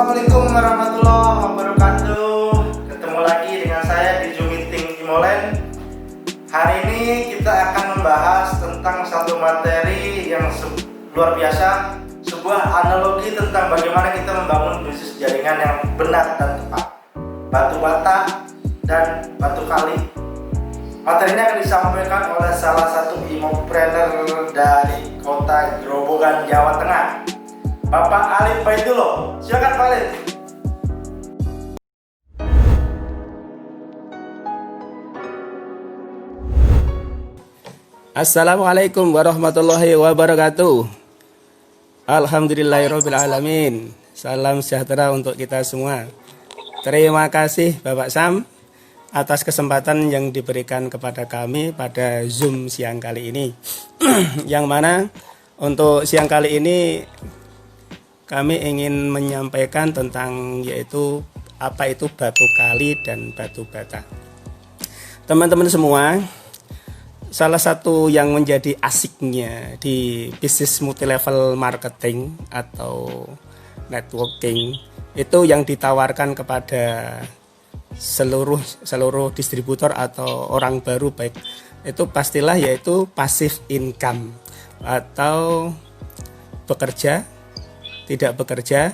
Assalamualaikum warahmatullahi wabarakatuh. Ketemu lagi dengan saya di Zoom Meeting Imolen. Hari ini kita akan membahas tentang satu materi yang luar biasa, sebuah analogi tentang bagaimana kita membangun bisnis jaringan yang benar dan tepat. Batu bata dan batu kali. Materi ini akan disampaikan oleh salah satu imopreneur dari kota Grobogan, Jawa Tengah, Bapak Alif Baitulo. Silakan Pak Alif. Assalamualaikum warahmatullahi wabarakatuh. Alhamdulillahirabbil alamin. Salam sejahtera untuk kita semua. Terima kasih Bapak Sam atas kesempatan yang diberikan kepada kami pada Zoom siang kali ini. Yang mana untuk siang kali ini kami ingin menyampaikan tentang yaitu apa itu batu kali dan batu bata. Teman-teman semua, salah satu yang menjadi asiknya di bisnis multilevel marketing atau networking itu yang ditawarkan kepada seluruh distributor atau orang baru baik itu pastilah yaitu passive income atau bekerja tidak bekerja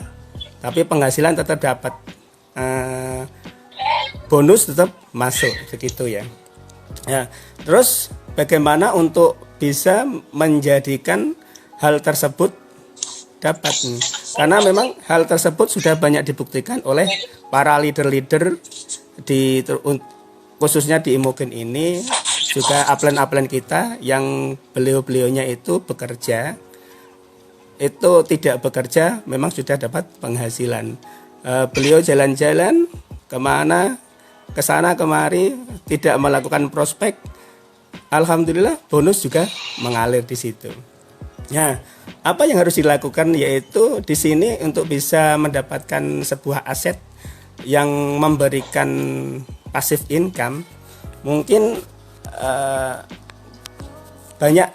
tapi penghasilan tetap dapat, bonus tetap masuk begitu ya. Ya, terus bagaimana untuk bisa menjadikan hal tersebut dapat nih? Karena memang hal tersebut sudah banyak dibuktikan oleh para leader-leader di khususnya di Imogen ini, juga upline-upline kita yang beliau-beliaunya itu bekerja, itu tidak bekerja memang sudah dapat penghasilan. Beliau jalan-jalan kemana, kesana kemari, tidak melakukan prospek, alhamdulillah bonus juga mengalir di situ. Nah, apa yang harus dilakukan yaitu di sini untuk bisa mendapatkan sebuah aset yang memberikan passive income, mungkin banyak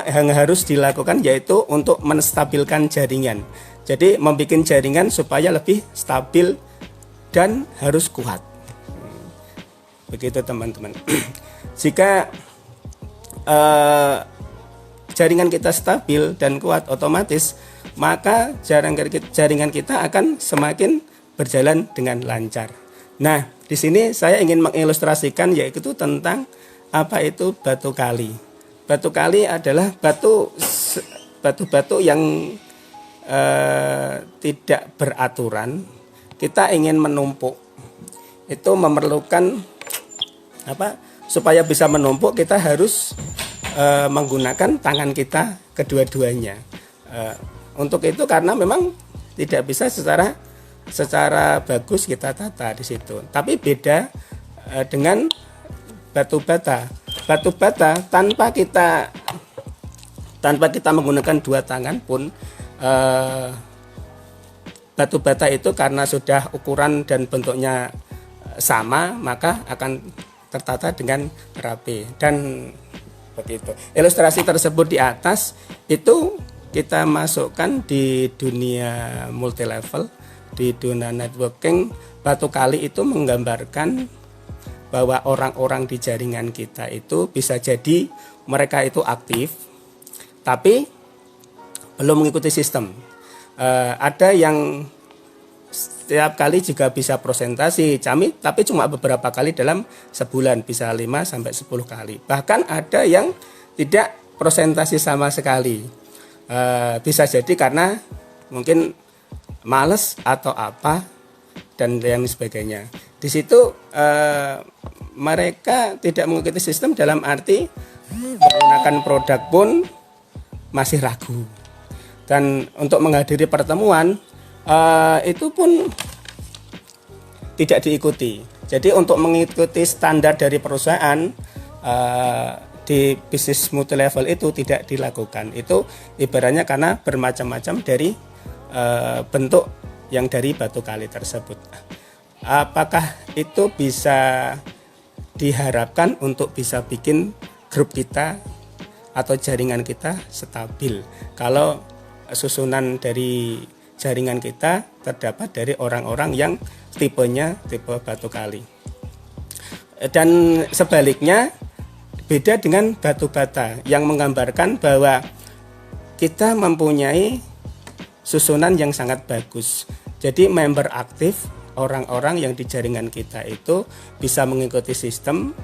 yang harus dilakukan yaitu untuk menstabilkan jaringan. Jadi membuat jaringan supaya lebih stabil dan harus kuat. Begitu teman-teman. Jika jaringan kita stabil dan kuat, otomatis maka jaringan kita akan semakin berjalan dengan lancar. Nah, di sini saya ingin mengilustrasikan yaitu tentang apa itu batu kali. Batu kali adalah batu-batu yang tidak beraturan. Kita ingin menumpuk. Itu memerlukan apa? Supaya bisa menumpuk kita harus menggunakan tangan kita kedua-duanya. Untuk itu karena memang tidak bisa secara bagus kita tata di situ. Tapi beda dengan batu bata. Batu bata tanpa kita menggunakan dua tangan pun, batu bata itu karena sudah ukuran dan bentuknya sama maka akan tertata dengan rapi dan begitu. Ilustrasi tersebut di atas itu kita masukkan di dunia multilevel, di dunia networking. Batu kali itu menggambarkan bahwa orang-orang di jaringan kita itu bisa jadi mereka itu aktif tapi belum mengikuti sistem. Ada yang setiap kali juga bisa presentasi tapi cuma beberapa kali dalam sebulan, bisa 5-10 kali. Bahkan ada yang tidak presentasi sama sekali. Bisa jadi karena mungkin males atau apa dan yang sebagainya. Di situ mereka tidak mengikuti sistem dalam arti menggunakan produk pun masih ragu. Dan untuk menghadiri pertemuan itu pun tidak diikuti. Jadi untuk mengikuti standar dari perusahaan di bisnis multilevel itu tidak dilakukan. Itu ibaratnya karena bermacam-macam dari bentuk yang dari batu kali tersebut. Apakah itu bisa diharapkan untuk bisa bikin grup kita atau jaringan kita stabil? Kalau susunan dari jaringan kita terdapat dari orang-orang yang tipenya tipe batu kali. Dan sebaliknya beda dengan batu bata yang menggambarkan bahwa kita mempunyai susunan yang sangat bagus. Jadi member aktif, orang-orang yang di jaringan kita itu bisa mengikuti sistem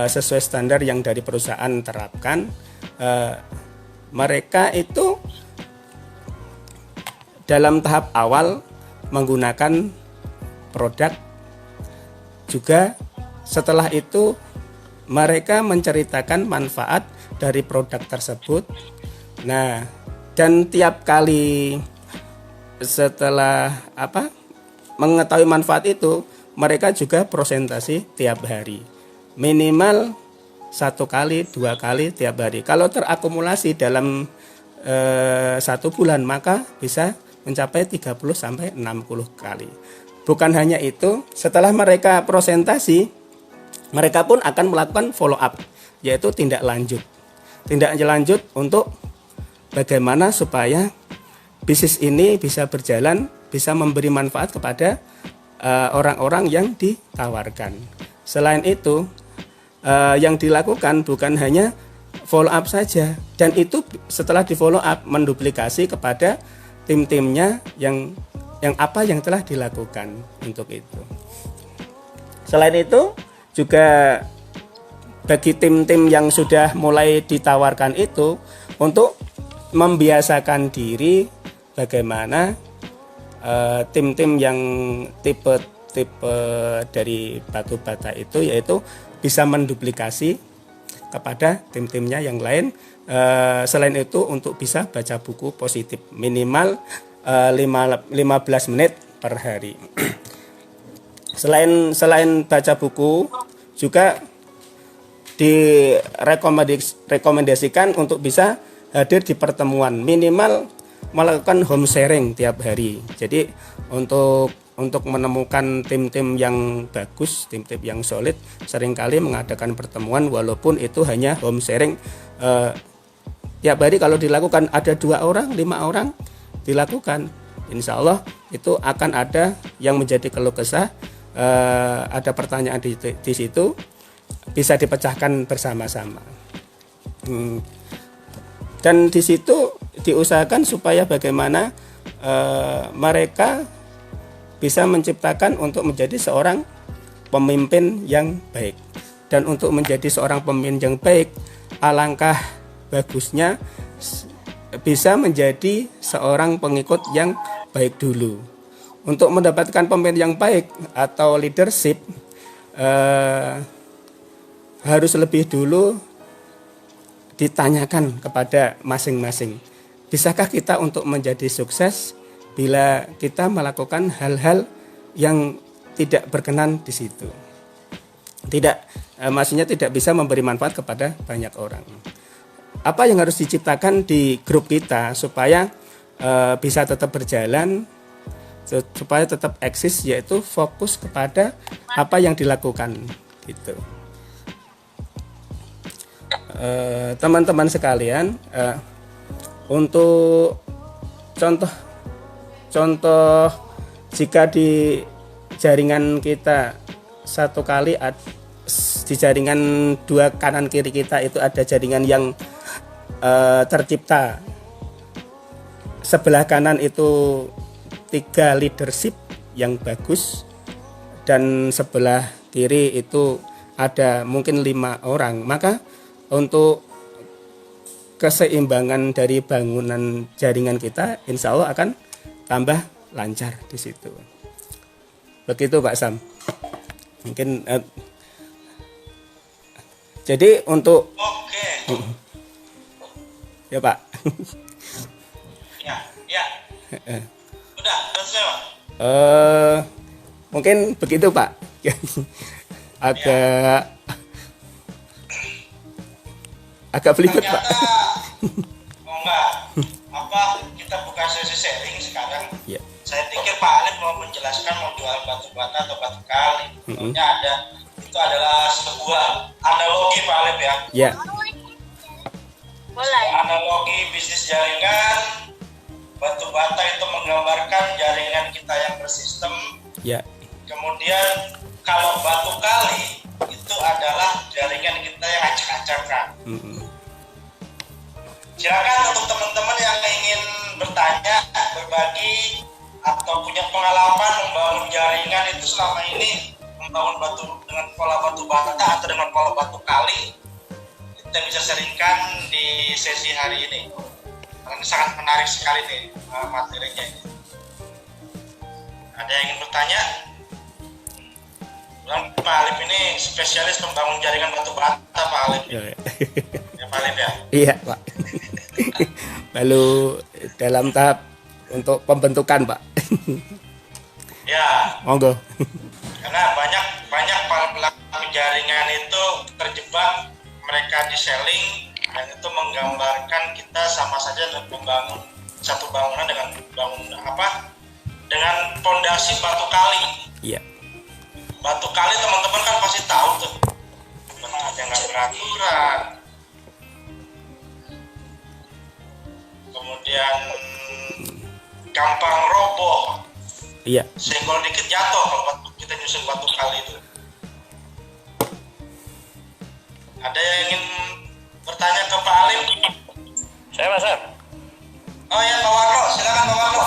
sesuai standar yang dari perusahaan terapkan. Mereka itu dalam tahap awal menggunakan produk, juga setelah itu mereka menceritakan manfaat dari produk tersebut. Nah, dan tiap kali setelah mengetahui manfaat itu, mereka juga presentasi tiap hari, minimal 1 kali 2 kali tiap hari. Kalau terakumulasi dalam 1 bulan, maka bisa mencapai 30 sampai 60 kali. Bukan hanya itu, setelah mereka presentasi, mereka pun akan melakukan follow up, yaitu tindak lanjut untuk bagaimana supaya bisnis ini bisa berjalan, bisa memberi manfaat kepada orang-orang yang ditawarkan. Selain itu, yang dilakukan bukan hanya follow up saja, dan itu setelah di follow up menduplikasi kepada tim-timnya yang apa yang telah dilakukan untuk itu. Selain itu juga bagi tim-tim yang sudah mulai ditawarkan itu untuk membiasakan diri bagaimana tim-tim yang tipe dari batu bata itu, yaitu bisa menduplikasi kepada tim-timnya yang lain. Selain itu untuk bisa baca buku positif minimal 15 menit per hari. Selain baca buku, juga direkomendasikan untuk bisa hadir di pertemuan, minimal melakukan home sharing tiap hari. Jadi untuk menemukan tim-tim yang bagus, tim-tim yang solid, seringkali mengadakan pertemuan walaupun itu hanya home sharing. Tiap hari kalau dilakukan ada 2 orang, 5 orang dilakukan, insya Allah itu akan ada yang menjadi keluh kesah. Ada pertanyaan di situ, bisa dipecahkan bersama-sama. Dan di situ diusahakan supaya bagaimana mereka bisa menciptakan untuk menjadi seorang pemimpin yang baik. Dan untuk menjadi seorang pemimpin yang baik, alangkah bagusnya bisa menjadi seorang pengikut yang baik dulu. Untuk mendapatkan pemimpin yang baik atau leadership, harus lebih dulu ditanyakan kepada masing-masing, bisakah kita untuk menjadi sukses bila kita melakukan hal-hal yang tidak berkenan di situ. Maksudnya tidak bisa memberi manfaat kepada banyak orang. Apa yang harus diciptakan di grup kita supaya bisa tetap berjalan, supaya tetap eksis, yaitu fokus kepada apa yang dilakukan gitu. Teman-teman sekalian, untuk contoh jika di jaringan kita satu kali di jaringan 2 kanan kiri kita itu ada jaringan yang tercipta, sebelah kanan itu 3 leadership yang bagus dan sebelah kiri itu ada mungkin 5 orang, maka untuk keseimbangan dari bangunan jaringan kita insya Allah akan tambah lancar di situ. Begitu Pak Sam. Mungkin jadi untuk ya Pak. Ya. Udah selesai Pak. Mungkin begitu Pak. agak belibet Pak. Kita buka sesi sharing sekarang. Ya. Saya pikir Pak Alif mau menjelaskan mau jual batu bata atau batu kali. Itu adalah sebuah analogi Pak Alif ya. Ya. Boleh. Analogi bisnis jaringan batu bata itu menggambarkan jaringan kita yang bersistem. Ya. Kemudian kalau batu kali itu adalah jaringan kita yang acak-acakan. Silakan untuk teman-teman yang ingin bertanya, berbagi, atau punya pengalaman membangun jaringan itu selama ini, membangun batu dengan pola batu bata atau dengan pola batu kali, kita bisa sharingkan di sesi hari ini. Karena sangat menarik sekali nih materinya ini. Ada yang ingin bertanya? Pak Alif ini spesialis membangun jaringan batu bata, Pak Alif. Ya, Pak Alif ya? Iya, Pak. Lalu dalam tahap untuk pembentukan, Pak. Ya. Monggo. Karena banyak para pelaku jaringan itu terjebak, mereka di selling, dan itu menggambarkan kita sama saja membangun satu bangunan dengan dengan fondasi batu kali. Iya. Batu kali teman-teman kan pasti tahu tuh, bentuknya nggak beraturan, kemudian gampang roboh. Iya. Senggol dikit jatuh kalau kita nyusun batu kali itu. Ada yang ingin bertanya ke Pak Alim? Saya Mas Alif. Oh ya, Pak Warno, silakan Pak Warno.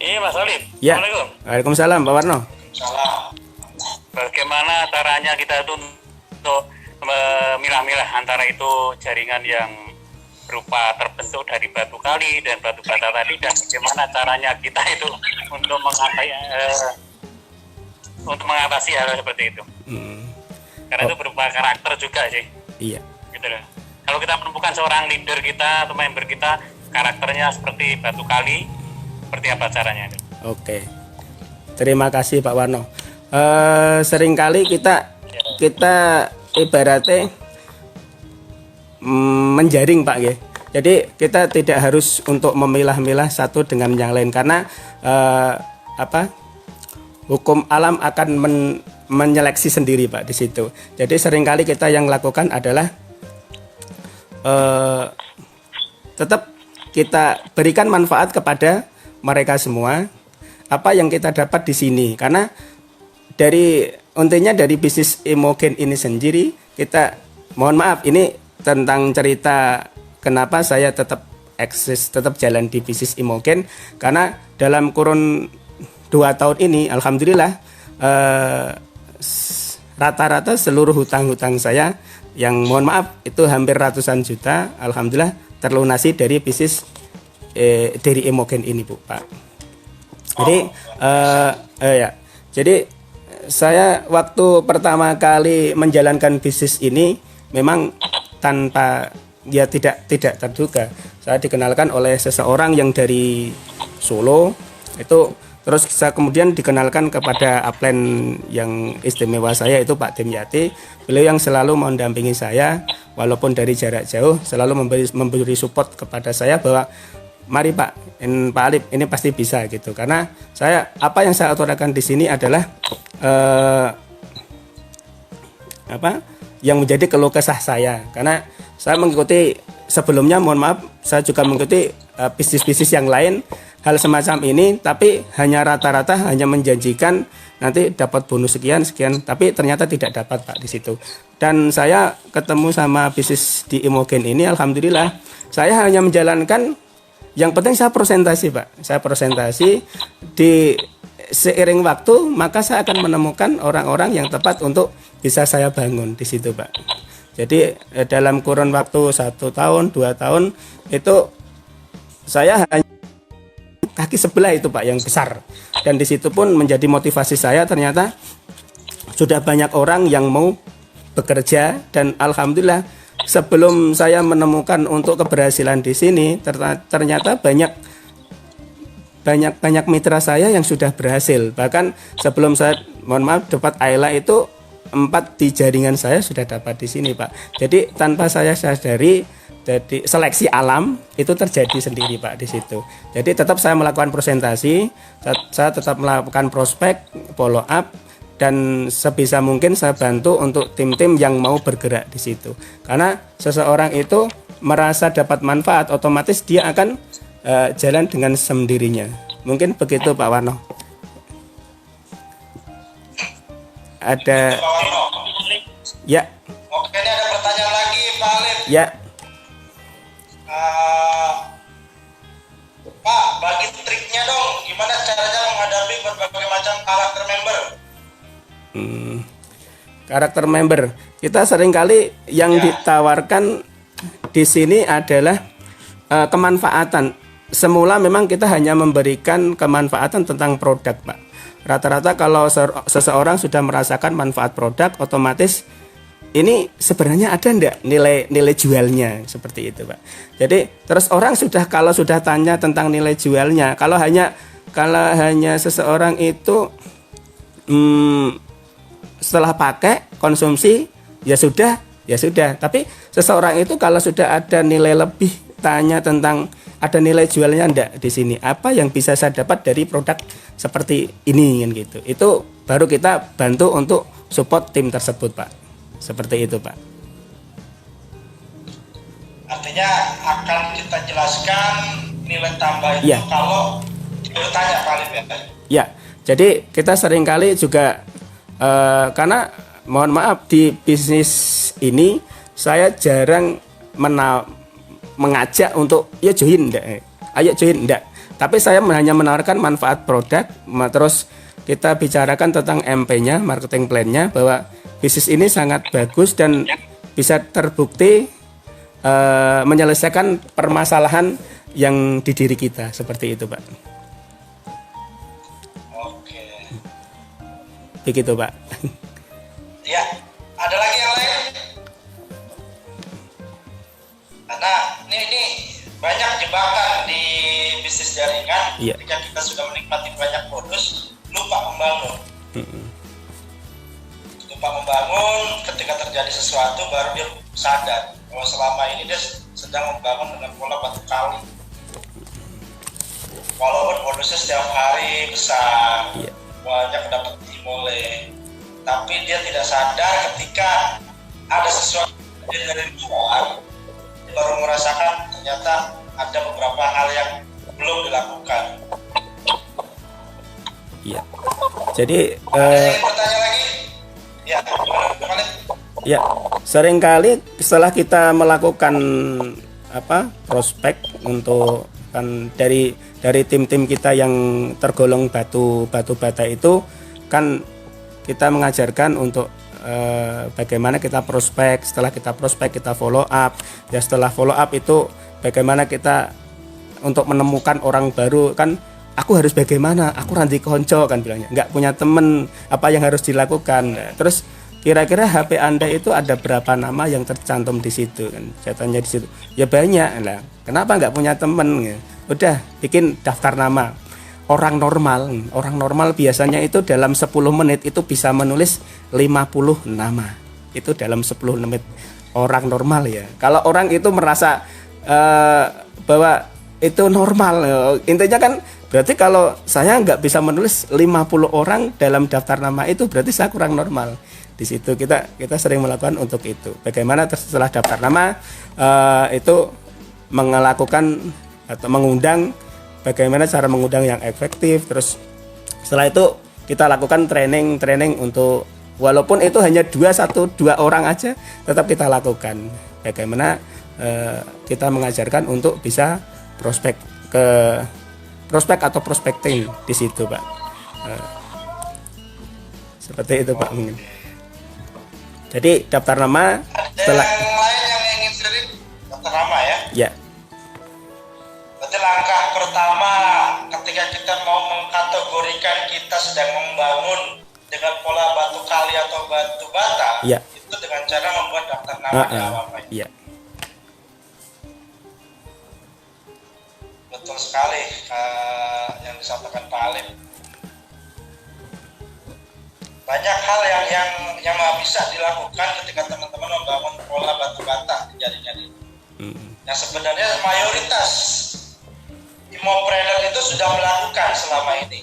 Iya Mas Alif. Ya. Assalamualaikum. Waalaikumsalam, Pak Warno. Salam. Bagaimana caranya kita itu untuk memilah-milah antara itu jaringan yang berupa terbentuk dari batu kali dan batu bata tadi, dan bagaimana caranya kita itu untuk mengatasi hal seperti itu. Karena itu berupa karakter juga sih. Iya. Gitu loh. Kalau kita menemukan seorang leader kita atau member kita karakternya seperti batu kali, seperti apa caranya itu? Oke. Terima kasih Pak Warno. Seringkali kita ibaratnya menjaring Pak ya. Jadi kita tidak harus untuk memilah-milah satu dengan yang lain, karena hukum alam akan menyeleksi sendiri Pak di situ. Jadi seringkali kita yang lakukan adalah tetap kita berikan manfaat kepada mereka semua. Apa yang kita dapat di sini, karena intinya dari bisnis Imogen ini sendiri, kita mohon maaf ini tentang cerita kenapa saya tetap eksis, tetap jalan di bisnis Imogen, karena dalam kurun 2 tahun ini alhamdulillah rata-rata seluruh hutang-hutang saya yang mohon maaf itu hampir ratusan juta alhamdulillah terlunasi dari bisnis dari Imogen ini Bu Pak. Jadi jadi saya waktu pertama kali menjalankan bisnis ini memang tanpa tidak terduga. Saya dikenalkan oleh seseorang yang dari Solo itu, terus saya kemudian dikenalkan kepada upline yang istimewa saya itu Pak Dimyati. Beliau yang selalu mendampingi saya walaupun dari jarak jauh, selalu memberi support kepada saya bahwa mari Pak Alif ini pasti bisa gitu, karena apa yang saya utarakan di sini adalah yang menjadi keluh kesah saya, karena saya mengikuti sebelumnya mohon maaf saya juga mengikuti bisnis-bisnis yang lain hal semacam ini, tapi rata-rata hanya menjanjikan nanti dapat bonus sekian, tapi ternyata tidak dapat Pak di situ. Dan saya ketemu sama bisnis di Imogen ini alhamdulillah saya hanya menjalankan. Yang penting saya presentasi Pak, saya presentasi di seiring waktu, maka saya akan menemukan orang-orang yang tepat untuk bisa saya bangun di situ Pak. Jadi dalam kurun waktu 1 tahun, 2 tahun itu saya hanya kaki sebelah itu Pak yang besar, dan di situ pun menjadi motivasi saya, ternyata sudah banyak orang yang mau bekerja, dan alhamdulillah sebelum saya menemukan untuk keberhasilan di sini, ternyata banyak mitra saya yang sudah berhasil. Bahkan sebelum saya mohon maaf dapat Ayla itu 4 di jaringan saya sudah dapat di sini Pak. Jadi tanpa saya sadari, jadi seleksi alam itu terjadi sendiri Pak di situ. Jadi tetap saya melakukan presentasi, saya tetap melakukan prospek, follow up, dan sebisa mungkin saya bantu untuk tim-tim yang mau bergerak di situ. Karena seseorang itu merasa dapat manfaat, otomatis dia akan jalan dengan sendirinya. Mungkin begitu Pak Warno. Ada Pak Warno. ya, Oke, ini ada pertanyaan lagi Pak Alif. ya. Pak, bagi triknya dong, gimana caranya menghadapi berbagai macam karakter member? Karakter member. Kita seringkali yang ditawarkan di sini adalah kemanfaatan. Semula memang kita hanya memberikan kemanfaatan tentang produk, Pak. Rata-rata kalau seseorang sudah merasakan manfaat produk, otomatis ini sebenarnya ada enggak nilai jualnya, seperti itu, Pak. Jadi terus orang kalau sudah tanya tentang nilai jualnya, kalau hanya seseorang itu setelah pakai konsumsi ya sudah. Tapi seseorang itu kalau sudah ada nilai lebih, tanya tentang ada nilai jualnya enggak di sini, apa yang bisa saya dapat dari produk seperti ini kan gitu. Itu baru kita bantu untuk support tim tersebut, Pak. Seperti itu, Pak. Artinya akan kita jelaskan nilai tambah itu kalau bertanya Pak Alif ya. Ya, jadi kita seringkali juga karena mohon maaf di bisnis ini saya jarang mengajak untuk ya join enggak. Ayo join enggak. Tapi saya hanya menawarkan manfaat produk, terus kita bicarakan tentang MP-nya, marketing plan-nya, bahwa bisnis ini sangat bagus dan bisa terbukti menyelesaikan permasalahan yang di diri kita, seperti itu, Pak. Oke. Begitu, Pak. Ya, ada lagi yang lain? Karena ini banyak jebakan di bisnis jaringan. Iya. Ketika kita sudah menikmati banyak bonus, lupa membangun. Lupa membangun, ketika terjadi sesuatu baru dia sadar bahwa selama ini dia sedang membangun dengan pola batu kali. Walaupun bonusnya setiap hari besar, banyak dapat dimulai, tapi dia tidak sadar ketika ada sesuatu dari luar, dia baru merasakan ternyata ada beberapa hal yang belum dilakukan. Iya. Jadi Bertanya lagi? Ya, gimana? Ya, seringkali setelah kita melakukan prospek untuk kan dari tim-tim kita yang tergolong batu bata itu kan kita mengajarkan untuk bagaimana kita prospek. Setelah kita prospek kita follow up. Ya setelah follow up itu bagaimana kita untuk menemukan orang baru kan. Aku harus bagaimana? Aku ranti konco kan bilangnya. Nggak punya temen, apa yang harus dilakukan? Nah, terus kira-kira HP Anda itu ada berapa nama yang tercantum di situ kan? Saya tanya di situ. Ya banyak lah. Kenapa nggak punya temen? Udah bikin daftar nama. Orang normal biasanya itu dalam 10 menit itu bisa menulis 50 nama. Itu dalam 10 menit. Orang normal ya. Kalau orang itu merasa bahwa itu normal, intinya kan berarti kalau saya nggak bisa menulis 50 orang dalam daftar nama itu berarti saya kurang normal. Di situ kita sering melakukan untuk itu. Bagaimana setelah daftar nama itu melakukan atau mengundang, bagaimana cara mengundang yang efektif. Terus setelah itu kita lakukan training untuk walaupun itu hanya 2 orang aja, tetap kita lakukan. Bagaimana kita mengajarkan untuk bisa prospek atau prospecting di situ, Pak. Seperti itu, Pak. Jadi daftar nama setelah yang lain yang ingin sering daftar nama ya. Ya. Berarti langkah pertama ketika kita mau mengkategorikan kita sedang membangun dengan pola batu kali atau batu bata, itu dengan cara membuat daftar nama Iya. Betul sekali yang disampaikan Pak Alif. Banyak hal yang bisa dilakukan ketika teman-teman membangun pola batu bata di jaringan ini. Yang sebenarnya mayoritas Imopreneur itu sudah melakukan selama ini.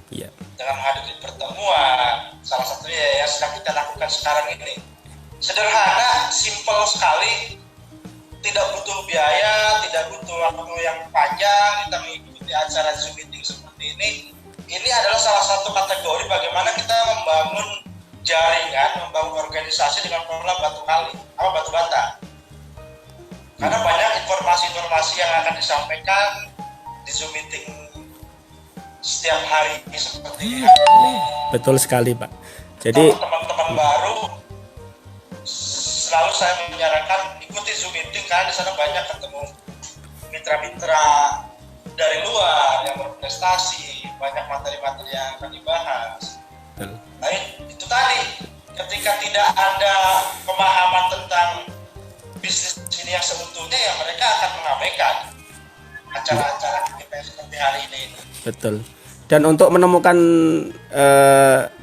Iya. Dengan menghadiri pertemuan, salah satunya yang sedang kita lakukan sekarang ini. Sederhana, simpel sekali, tidak butuh biaya, tidak butuh waktu yang panjang kita mengikuti acara Zoom meeting seperti ini. Ini adalah salah satu kategori bagaimana kita membangun jaringan, membangun organisasi dengan pola batu bata. Karena banyak informasi-informasi yang akan disampaikan di Zoom meeting setiap hari seperti ini. Betul sekali, Pak. Jadi teman-teman baru selalu saya menyarankan ikuti Zoom meeting karena di sana banyak ketemu mitra-mitra dari luar yang berprestasi, banyak materi-materi yang akan dibahas. Nah, itu tadi, ketika tidak ada pemahaman tentang bisnis ini yang seutuhnya, ya mereka akan mengabaikan acara-acara kita seperti hari ini. betul. Dan untuk menemukan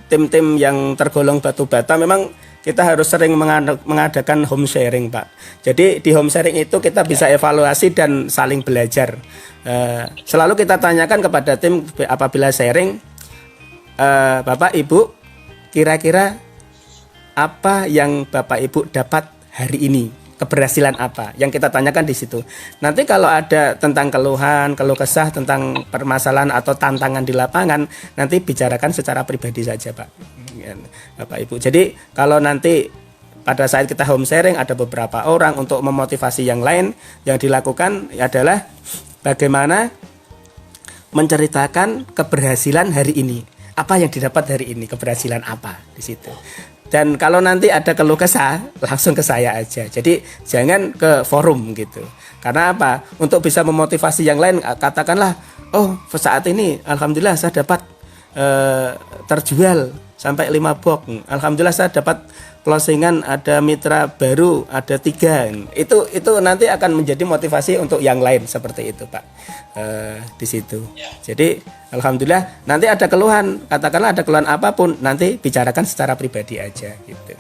tim-tim yang tergolong batu bata, memang kita harus sering mengadakan home sharing, Pak. Jadi di home sharing itu kita bisa evaluasi dan saling belajar. Selalu kita tanyakan kepada tim apabila sharing, Bapak Ibu, kira-kira apa yang Bapak Ibu dapat hari ini? Keberhasilan apa? Yang kita tanyakan di situ. Nanti kalau ada tentang keluhan, keluh kesah tentang permasalahan atau tantangan di lapangan, nanti bicarakan secara pribadi saja, Pak. Bapak Ibu. Jadi kalau nanti pada saat kita home sharing ada beberapa orang untuk memotivasi yang lain, yang dilakukan adalah bagaimana menceritakan keberhasilan hari ini. Apa yang didapat hari ini, keberhasilan apa di situ. Dan kalau nanti ada keluh kesah, langsung ke saya aja. Jadi jangan ke forum gitu. Karena apa? Untuk bisa memotivasi yang lain, katakanlah, oh saat ini alhamdulillah saya dapat terjual sampai 5 box. Alhamdulillah saya dapat closingan, ada mitra baru, ada 3. Itu nanti akan menjadi motivasi untuk yang lain seperti itu, Pak. Di situ. Jadi alhamdulillah nanti ada keluhan, katakanlah ada keluhan apapun, nanti bicarakan secara pribadi aja gitu.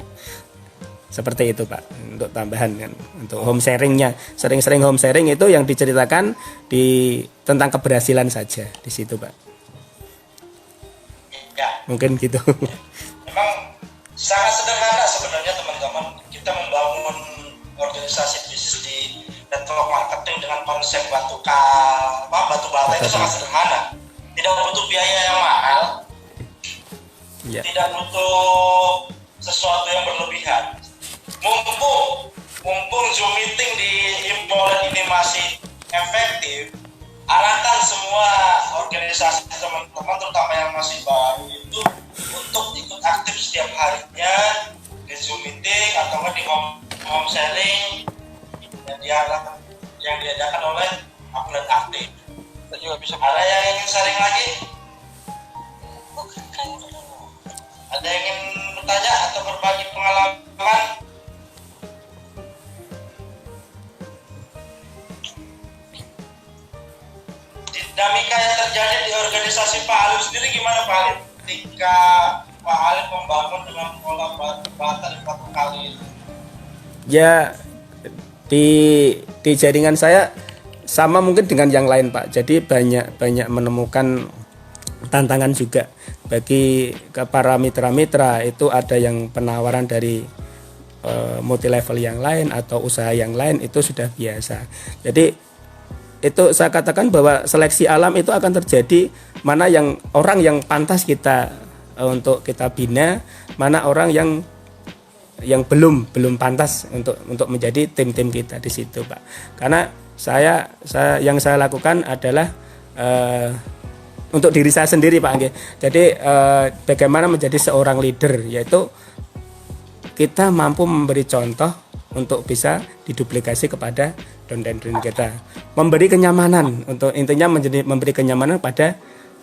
Seperti itu, Pak. Untuk tambahan kan, untuk home sharingnya, sering-sering home sharing itu yang diceritakan tentang keberhasilan saja di situ, Pak. Ya. Mungkin gitu. Memang sangat sederhana sebenarnya teman-teman, kita membangun organisasi bisnis di network marketing dengan konsep batu bata itu sangat sederhana. Tidak butuh biaya yang mahal, tidak butuh sesuatu yang berlebihan. Mumpung Zoom meeting di Impolen ini masih efektif, arahkan semua organisasi teman-teman, terutama yang masih baru itu, untuk ikut aktif setiap harinya di Zoom meeting atau di home sharing yang diadakan oleh Upland Aktif. Ada yang ingin sharing lagi? Ada yang ingin bertanya atau berbagi pengalaman? Dinamika yang terjadi di organisasi Pak Alif sendiri gimana, Pak Alif? Ketika Pak Alif membangun dengan pola batu bata di 4 kali. Ya, di jaringan saya sama mungkin dengan yang lain, Pak. Jadi banyak menemukan tantangan juga bagi para mitra-mitra. Itu ada yang penawaran dari multi level yang lain atau usaha yang lain, itu sudah biasa. Jadi itu saya katakan bahwa seleksi alam itu akan terjadi, mana yang orang yang pantas kita untuk kita bina, mana orang yang belum pantas untuk menjadi tim-tim kita di situ, Pak. Karena yang saya lakukan adalah untuk diri saya sendiri, Pak. Jadi bagaimana menjadi seorang leader, yaitu kita mampu memberi contoh untuk bisa diduplikasi kepada downline kita, memberi kenyamanan, untuk intinya memberi kenyamanan pada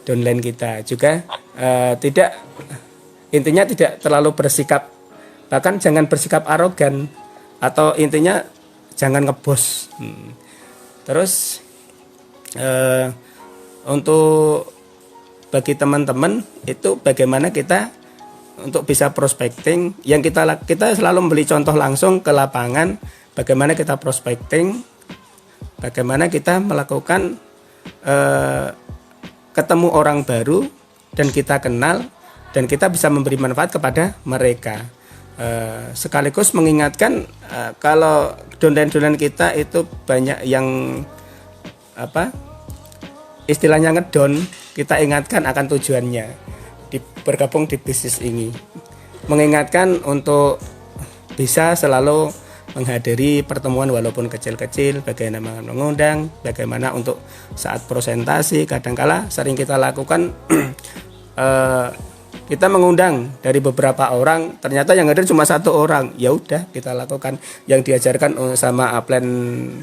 downline kita juga. Tidak terlalu bersikap, bahkan jangan bersikap arogan, atau intinya jangan ngebos. Terus untuk bagi teman-teman itu bagaimana kita untuk bisa prospecting, yang kita selalu memberi contoh langsung ke lapangan, bagaimana kita prospecting, bagaimana kita melakukan ketemu orang baru dan kita kenal dan kita bisa memberi manfaat kepada mereka. sekaligus mengingatkan kalau downline kita itu banyak yang istilahnya ngedon, kita ingatkan akan tujuannya bergabung di bisnis ini, mengingatkan untuk bisa selalu menghadiri pertemuan walaupun kecil-kecil, bagaimana mengundang, bagaimana untuk saat presentasi. Kadangkala sering kita lakukan kita mengundang dari beberapa orang, ternyata yang hadir cuma 1 orang. Ya udah, kita lakukan yang diajarkan sama upline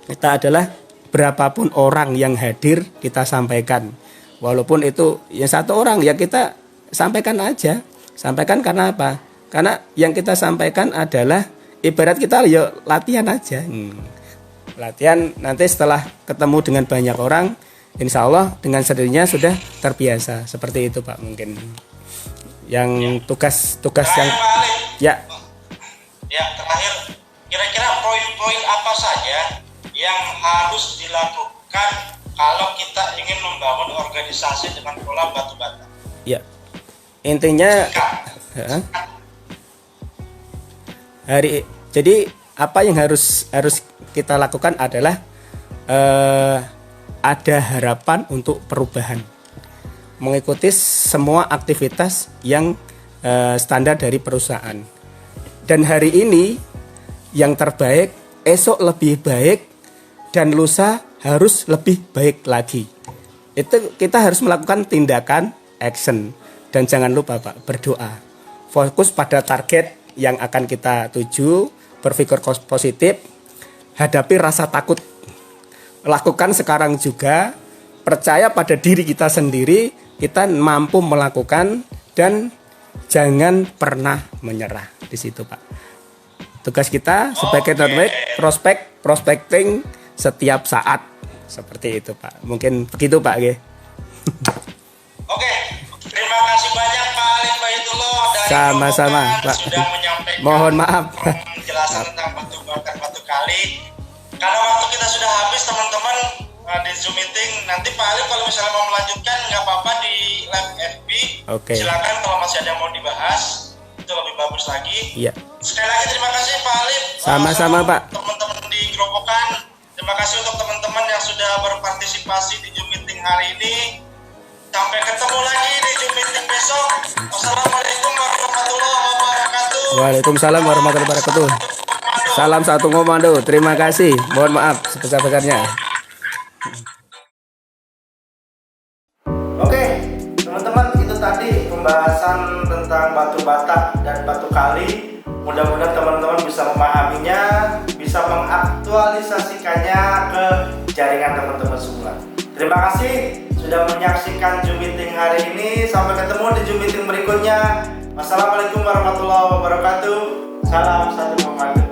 kita adalah berapapun orang yang hadir kita sampaikan. Walaupun itu yang 1 orang, ya kita sampaikan aja. Sampaikan karena apa? Karena yang kita sampaikan adalah ibarat kita ya latihan aja. Latihan, nanti setelah ketemu dengan banyak orang, insya Allah dengan sendirinya sudah terbiasa. Seperti itu Pak, mungkin yang tugas yang ya. Ya, terakhir, kira-kira poin-poin apa saja yang harus dilakukan kalau kita ingin membangun organisasi dengan pola batu bata? Ya, intinya jadi apa yang harus kita lakukan adalah ada harapan untuk perubahan, mengikuti semua aktivitas yang standar dari perusahaan. Dan hari ini yang terbaik, esok lebih baik, dan lusa harus lebih baik lagi. Itu kita harus melakukan tindakan action, dan jangan lupa Pak, berdoa, fokus pada target yang akan kita tuju, berpikir positif, hadapi rasa takut, lakukan sekarang juga, percaya pada diri kita sendiri, kita mampu melakukan, dan jangan pernah menyerah. Di situ Pak, tugas kita sebagai prospecting setiap saat, seperti itu Pak. Mungkin begitu Pak. Oke, terima kasih banyak Pak Alif Baitullah dari Sama-sama Pak. sudah menyampaikan Mohon maaf penjelasan tentang batu bakar batu kali. Karena waktu kita sudah habis teman-teman di Zoom meeting. Nanti Pak Alif kalau misalnya mau melanjutkan nggak apa-apa di live FB. Oke. Silakan kalau masih ada yang mau dibahas, itu lebih bagus lagi. Iya. Sekali lagi terima kasih Pak Alif. Sama-sama Pak. Teman-teman di Gerobokan, terima kasih untuk teman-teman yang sudah berpartisipasi di Zoom meeting hari ini. Sampai ketemu lagi di Zoom meeting besok. Wassalamualaikum warahmatullahi wabarakatuh. Waalaikumsalam warahmatullahi wabarakatuh. Salam satu komando. Terima kasih. Mohon maaf sebesar-besarnya. Oke, teman-teman, itu tadi pembahasan tentang batu bata dan batu kali. Mudah-mudahan teman-teman bisa memahaminya, bisa mengaktualisasikannya ke jaringan teman-teman semua. Terima kasih sudah menyaksikan Zoom meeting hari ini. Sampai ketemu di Zoom meeting berikutnya. Wassalamualaikum warahmatullahi wabarakatuh. Salam satu komando.